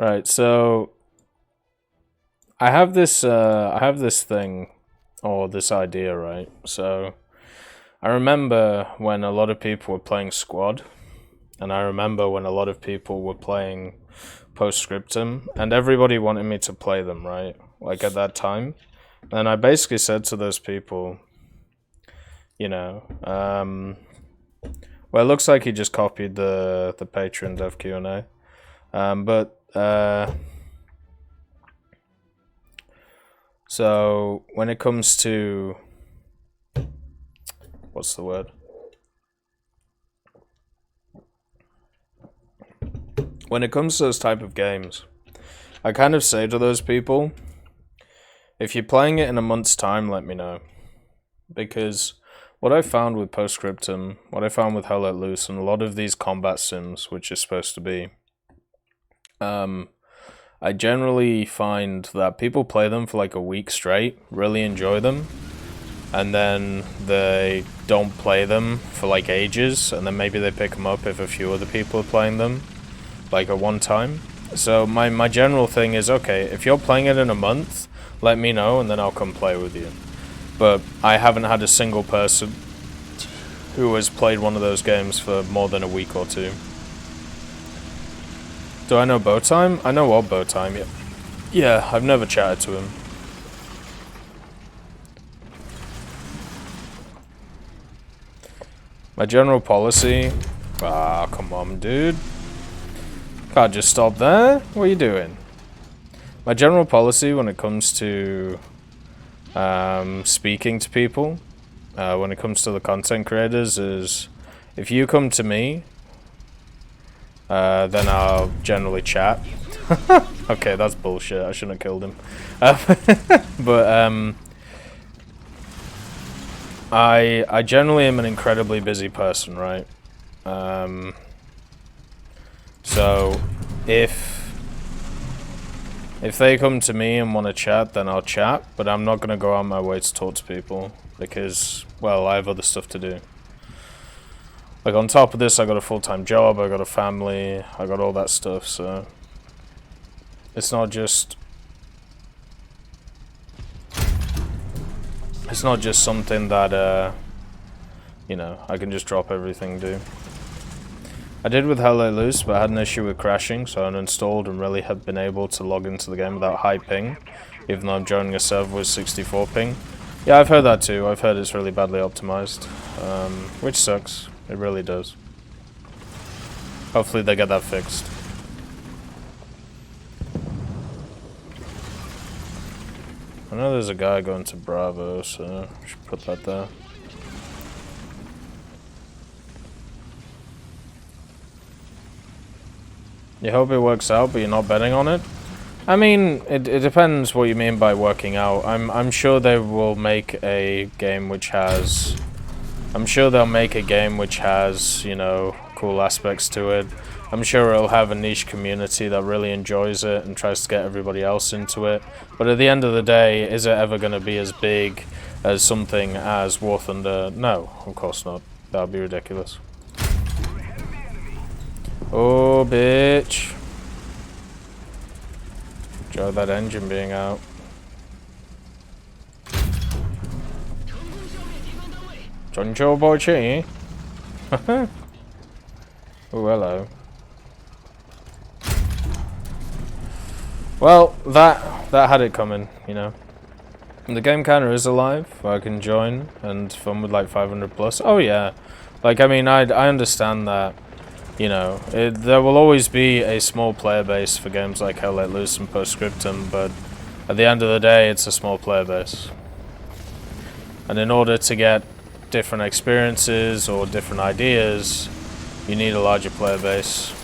Right, so I have this thing or this idea, right? So I remember when a lot of people were playing Squad, and I remember when a lot of people were playing Postscriptum, and everybody wanted me to play them, right? Like at that time. And I basically said to those people, you know, well, it looks like he just copied the Patreon dev Q&A. So when it comes to what's the word? When it comes to those type of games, I kind of say to those people, if you're playing it in a month's time, let me know. Because what I found with Postscriptum, what I found with Hell Let Loose, and a lot of these combat sims, which is supposed to be, I generally find that people play them for like a week straight, really enjoy them, and then they don't play them for like ages, and then maybe they pick them up if a few other people are playing them, like at one time. So my general thing is, okay, if you're playing it in a month, let me know and then I'll come play with you. But I haven't had a single person who has played one of those games for more than a week or two. Do I know Bowtime? I know of Bowtime, yeah. Yeah, I've never chatted to him. My general policy... Ah, come on, dude. Can't just stop there. What are you doing? My general policy when it comes to speaking to people, when it comes to the content creators, is if you come to me, then I'll generally chat. Okay, that's bullshit. I shouldn't have killed him. But I generally am an incredibly busy person, right? So if they come to me and want to chat, then I'll chat, but I'm not going to go out my way to talk to people because, well, I have other stuff to do. Like, on top of this, I got a full-time job, I got a family, I got all that stuff, so it's not just something that, you know, I can just drop everything and do. I did with Hell Let Loose, but I had an issue with crashing, so I uninstalled and really have been able to log into the game without high ping, even though I'm joining a server with 64 ping. Yeah, I've heard that too. I've heard it's really badly optimized, which sucks. It really does. Hopefully they get that fixed. I know there's a guy going to Bravo, so I should put that there. You hope it works out, but you're not betting on it? I mean, it depends what you mean by working out. I'm sure they will make a game which has... I'm sure they'll make a game which has, you know, cool aspects to it. I'm sure it'll have a niche community that really enjoys it and tries to get everybody else into it. But at the end of the day, is it ever going to be as big as something as War Thunder? No, of course not. That would be ridiculous. Oh, bitch. Enjoy that engine being out. Jonjo boy chi. Oh, hello. Well, that had it coming, you know. And the game kinda is alive, where I can join and fun with like 500 plus. Oh yeah. Like, I mean, I understand that, you know, there will always be a small player base for games like Hell Let Loose and Postscriptum, but at the end of the day, it's a small player base. And in order to get different experiences or different ideas, you need a larger player base.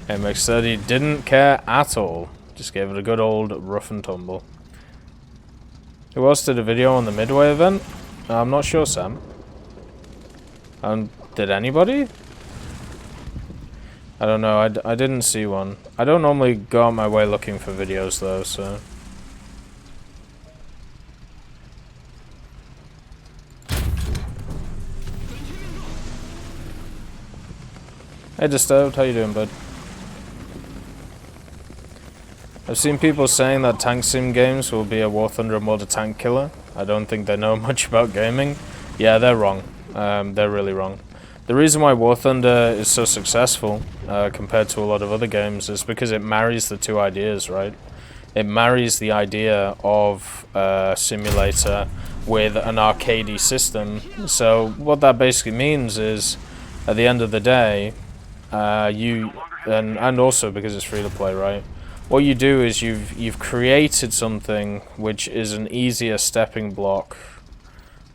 MX30 didn't care at all, just gave it a good old rough and tumble. Who else did a video on the Midway event? I'm not sure, Sam. Did anybody? I don't know, I didn't see one. I don't normally go out my way looking for videos though, so... Hey Disturbed, how you doing, bud? I've seen people saying that tank sim games will be a War Thunder and World of Tank killer. I don't think they know much about gaming. Yeah, they're wrong. They're really wrong. The reason why War Thunder is so successful compared to a lot of other games is because it marries the two ideas, right? It marries the idea of a simulator with an arcadey system. So what that basically means is, at the end of the day, and also because it's free to play, right? What you do is you've created something which is an easier stepping block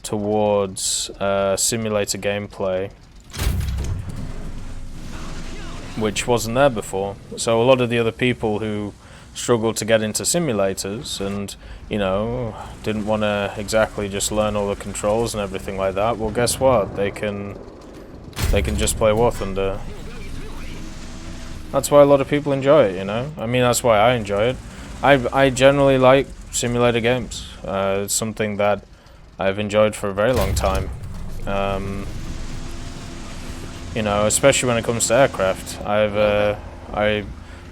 towards simulator gameplay, which wasn't there before. So a lot of the other people who struggled to get into simulators and, you know, didn't want to exactly just learn all the controls and everything like that, well, guess what? They can just play War Thunder. That's why a lot of people enjoy it, you know? I mean, that's why I enjoy it. I generally like simulator games. It's something that I've enjoyed for a very long time. You know, especially when it comes to aircraft.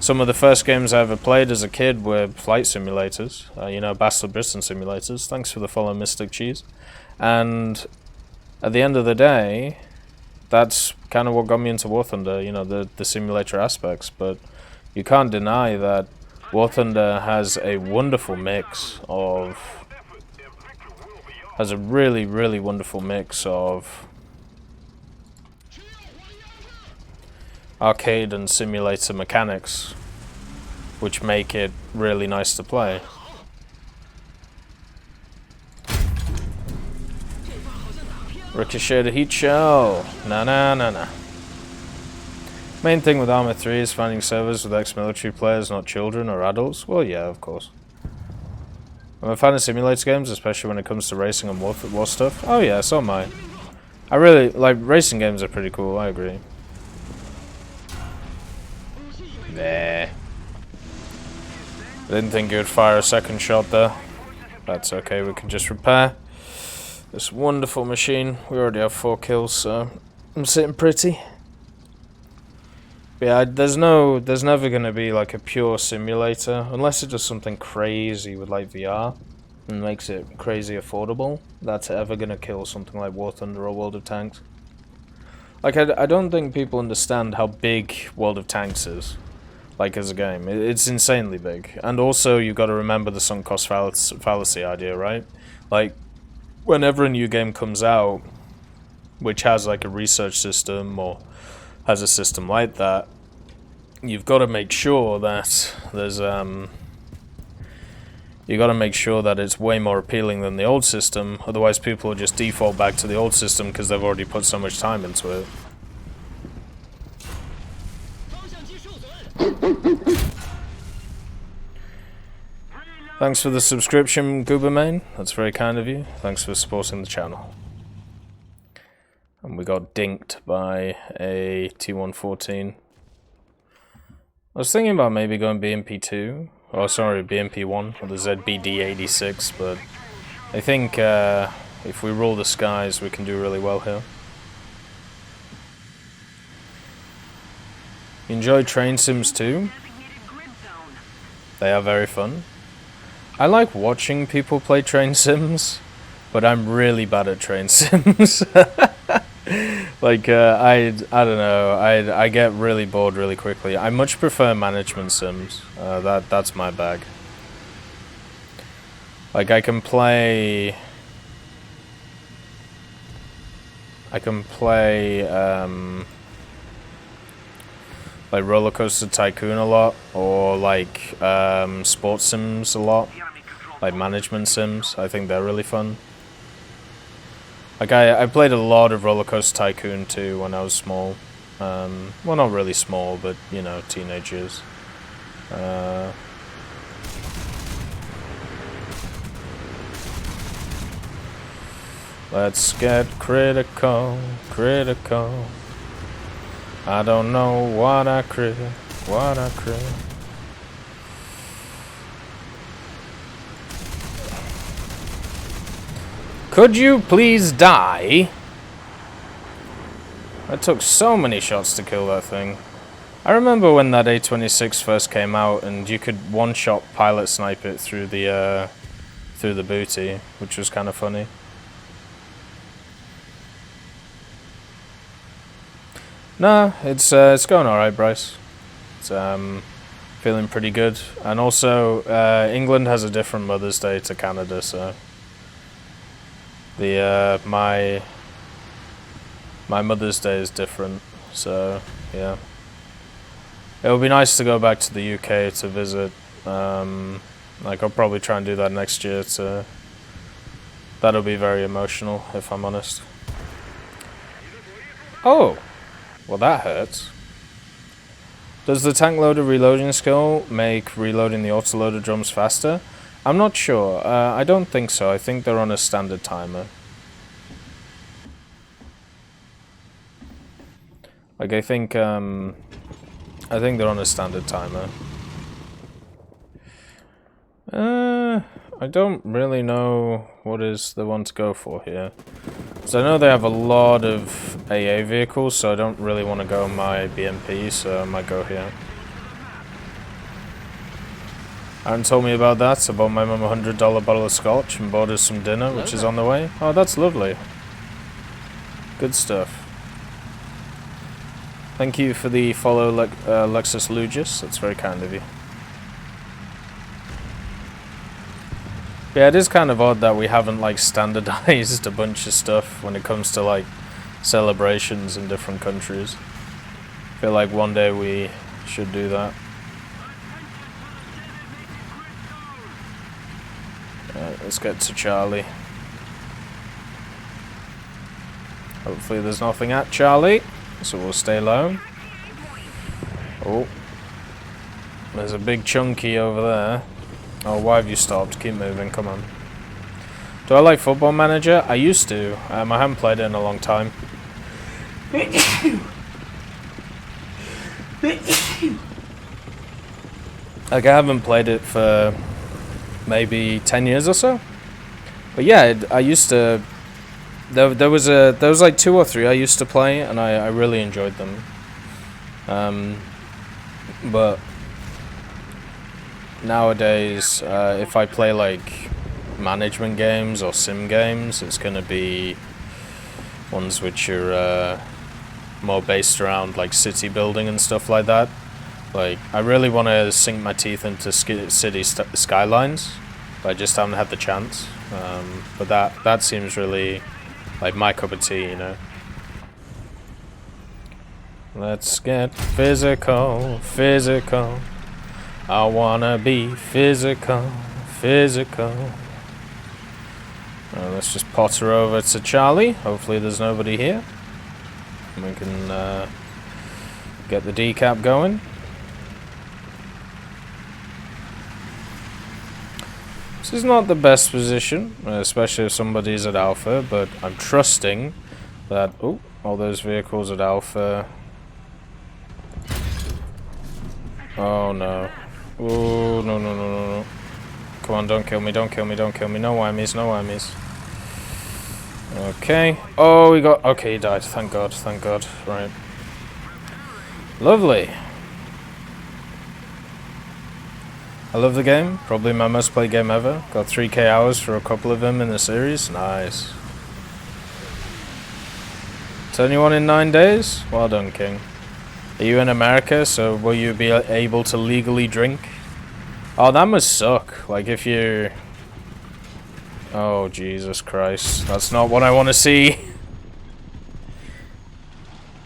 Some of the first games I ever played as a kid were flight simulators. You know, Battle of Britain simulators. Thanks for the follow, Mystic Cheese. And at the end of the day, that's kind of what got me into War Thunder, you know, the simulator aspects. But you can't deny that War Thunder has a wonderful mix of... has a really, really wonderful mix of arcade and simulator mechanics, which make it really nice to play. Ricochet the heat shell. Nah. Main thing with Arma 3 is finding servers with ex-military players, not children or adults. Well, yeah, of course. I'm a fan of simulator games, especially when it comes to racing and war stuff. Oh yeah, so am I. I really like racing games. Are pretty cool. I agree. Nah. I didn't think you would fire a second shot there. That's okay. We can just repair this wonderful machine. We already have 4 kills, so I'm sitting pretty. But yeah, there's never gonna be like a pure simulator unless it does something crazy with like VR and makes it crazy affordable. That's ever gonna kill something like War Thunder or World of Tanks. Like I don't think people understand how big World of Tanks is. Like as a game, it's insanely big. And also you've got to remember the sunk cost fallacy idea, right? Like, whenever a new game comes out, which has like a research system or has a system like that, you've got to make sure that there's you got to make sure that it's way more appealing than the old system. Otherwise, people will just default back to the old system because they've already put so much time into it. Thanks for the subscription, Goobermain. That's very kind of you. Thanks for supporting the channel. And we got dinked by a T114. I was thinking about maybe going BMP2. Oh, sorry, BMP1 or the ZBD86, but I think if we rule the skies, we can do really well here. Enjoy train sims too? They are very fun. I like watching people play train sims, but I'm really bad at train sims. Like, I don't know, I get really bored really quickly. I much prefer management sims. That's my bag. Like, I can play like Roller Coaster Tycoon a lot, or like sports sims a lot, like management sims. I think they're really fun. Like I played a lot of Roller Coaster Tycoon too when I was small. Well, not really small, but you know, teenage years. Let's get critical. I don't know what I crit. Could you please die? It took so many shots to kill that thing. I remember when that A26 first came out, and you could one-shot pilot snipe it through the booty, which was kind of funny. Nah, it's going alright, Bryce. It's feeling pretty good, and also England has a different Mother's Day to Canada, so the my Mother's Day is different. So yeah, it would be nice to go back to the UK to visit. Like I'll probably try and do that next year. That'll be very emotional, if I'm honest. Oh. Well, that hurts. Does the tank loader reloading skill make reloading the autoloader drums faster? I'm not sure. I don't think so. I think they're on a standard timer. Like, I think they're on a standard timer. I don't really know what is the one to go for here. So I know they have a lot of AA vehicles, so I don't really want to go on my BMP, so I might go here. Aaron told me about that. I bought my mum a $100 bottle of scotch and bought us some dinner, which is on the way. Oh, that's lovely. Good stuff. Thank you for the follow, Lexus Lugis. That's very kind of you. Yeah, it is kind of odd that we haven't like standardized a bunch of stuff when it comes to like celebrations in different countries. I feel like one day we should do that. Alright, let's get to Charlie. Hopefully there's nothing at Charlie, so we'll stay low. Oh, there's a big chunky over there. Oh, why have you stopped? Keep moving, come on. Do I like Football Manager? I used to. I haven't played it in a long time. Like, I haven't played it for maybe 10 years or so. But yeah, I used to... There was like 2 or 3 I used to play, and I really enjoyed them. But... nowadays, if I play like management games or sim games, it's gonna be ones which are more based around like city building and stuff like that. Like, I really want to sink my teeth into city skylines, but I just haven't had the chance. But that seems really like my cup of tea, you know. Let's get physical, physical. I wanna be physical, physical. Let's just potter over to Charlie. Hopefully there's nobody here. And we can get the decap going. This is not the best position, especially if somebody's at Alpha, but I'm trusting that... oh, all those vehicles at Alpha... oh no. Oh, no, no, no, no, no. Come on, don't kill me, don't kill me, don't kill me. No whammies, no whammies. Okay. Oh, we got... okay, he died. Thank God, thank God. Right. Lovely. I love the game. Probably my most played game ever. Got 3k hours for a couple of them in the series. Nice. Turn you on in 9 days? Well done, King. Are you in America, so will you be able to legally drink? Oh, that must suck. Like, if you're... oh, Jesus Christ. That's not what I want to see.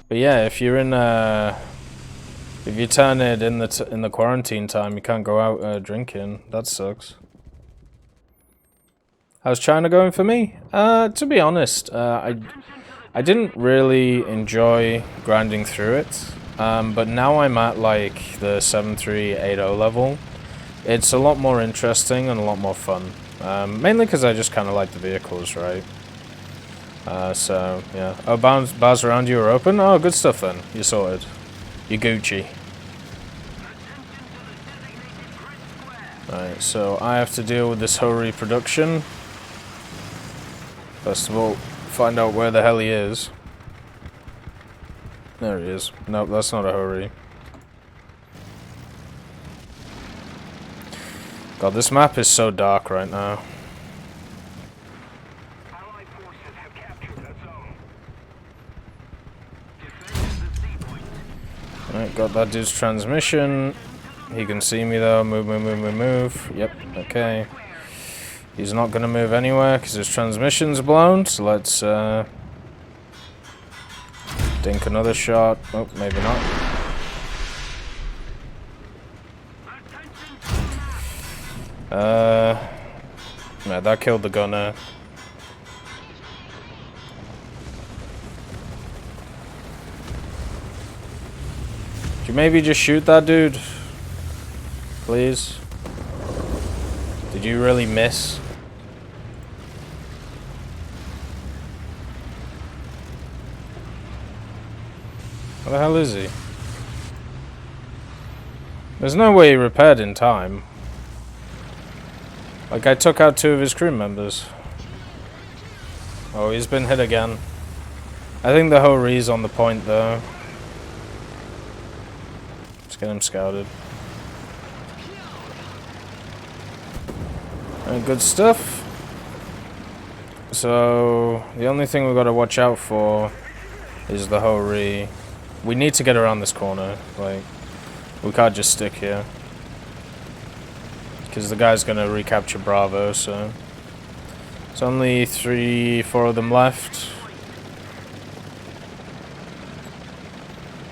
But yeah, if you're in... if you turn it in the quarantine time, you can't go out drinking. That sucks. How's China going for me? To be honest, I didn't really enjoy grinding through it. But now I'm at like the 7380 level. It's a lot more interesting and a lot more fun. Mainly because I just kind of like the vehicles, right? So, yeah. Oh, bars around you are open? Oh, good stuff then. You're sorted. You're Gucci. Alright, so I have to deal with this Hori production. First of all, find out where the hell he is. There he is. Nope, that's not a hurry. God, this map is so dark right now. Allied forces have captured that zone. Defend the sea point. Alright, got that dude's transmission. He can see me though. Move, move, move, move, move. Yep, okay. He's not gonna move anywhere because his transmission's blown, so let's dink another shot. Oh, maybe not. No, that killed the gunner. Could you maybe just shoot that dude? Please? Did you really miss? Where the hell is he? There's no way he repaired in time. Like, I took out 2 of his crew members. Oh, he's been hit again. I think the Ho-Ri's on the point, though. Let's get him scouted. Alright, good stuff. So, the only thing we've got to watch out for is the Ho-Ri. We need to get around this corner. Like, we can't just stick here. Because the guy's going to recapture Bravo, so... There's only 3-4 of them left.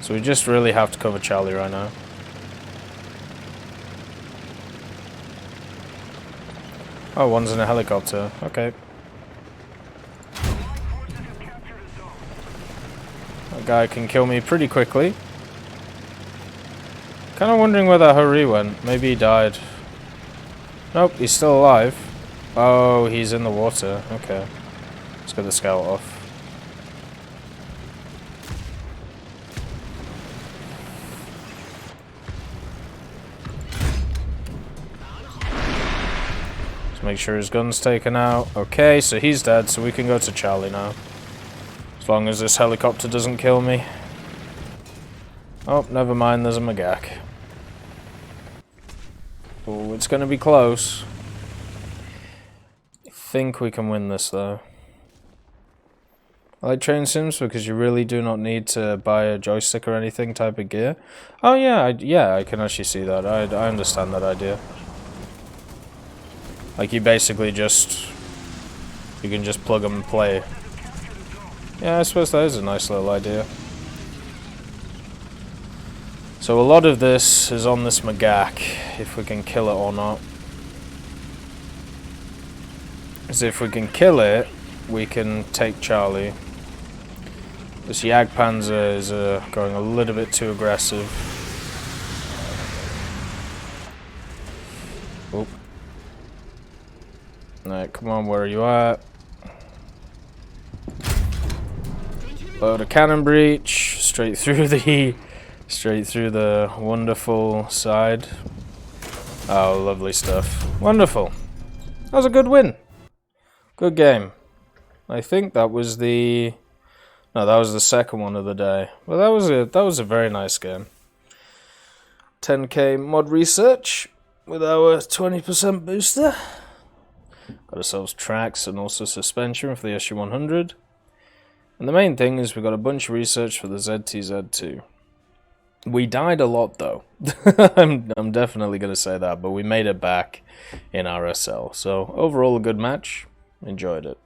So we just really have to cover Charlie right now. Oh, one's in a helicopter. Okay. That guy can kill me pretty quickly. Kind of wondering where that Ho-Ri went. Maybe he died. Nope, he's still alive. Oh, he's in the water. Okay. Let's get the scout off. Let's make sure his gun's taken out. Okay, so he's dead, so we can go to Charlie now. As long as this helicopter doesn't kill me. Oh, never mind, there's a Magak. Oh, it's gonna be close. I think we can win this though. I like train sims because you really do not need to buy a joystick or anything type of gear. Oh yeah, I can actually see that. I understand that idea. Like you basically just, you can just plug them and play. Yeah, I suppose that is a nice little idea. So a lot of this is on this Magak, if we can kill it or not. Because if we can kill it, we can take Charlie. This Jagdpanzer is going a little bit too aggressive. Oop. Alright, come on, where are you at? Load a cannon breach, straight through the wonderful side. Oh, lovely stuff. Wonderful. That was a good win. Good game. I think that was the... No, that was the second one of the day. Well, that was a very nice game. 10k mod research with our 20% booster. Got ourselves tracks and also suspension for the SU-100. And the main thing is we got a bunch of research for the ZTZ-2. We died a lot though. I'm definitely going to say that, but we made it back in RSL. So overall a good match. Enjoyed it.